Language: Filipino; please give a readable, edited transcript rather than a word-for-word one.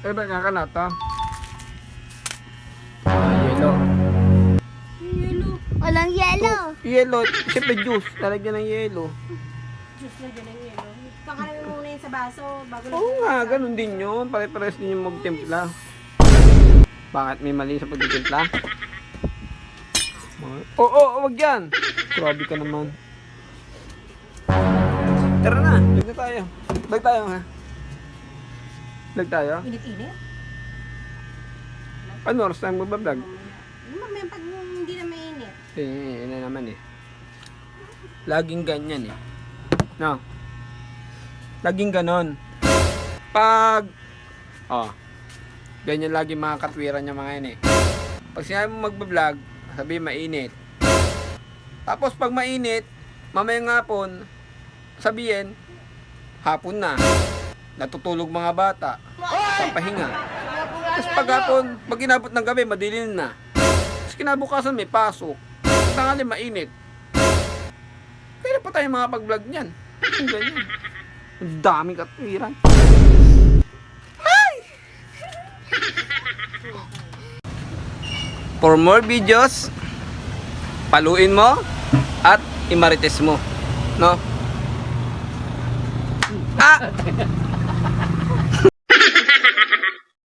Eh, ba kakanat ha? Yelo. Yelo. Walang yelo. Yelo. Siyempre juice. Lalagyan ng yelo. Juice na dyan ang yelo. Kakalamin mo muna yun sa baso bago Oo nga, ganun din yun. Pare-pares din yung magtimpla. Bakit may mali sa pagtitimpla? Oo, wag yan. Grabe ka naman. Tara na, lag na tayo. Lag tayo ha. Lag tayo. Init-init. Ano oras tayo magbablog? Mamaya pag hindi na mainit. Eh, na naman eh. Laging ganyan eh. No? Laging ganon. Pag... Oh. Ganyan lagi mga katwiran niya mga yan eh. Pag sinabi mo magbablog, sabi mainit. Tapos pag mainit, mamayang hapon, sabihin, hapon na. Natutulog mga bata. Papahinga. Tapos pag hapon, pag inabot ng gabi, madilim na. Tapos kinabukasan may pasok. Tangali mainit. Kaya pa tayo mga pag-vlog niyan. Ang ganyan. Ang daming katwiran. For more videos, paluin mo at imarites mo. No? Ah!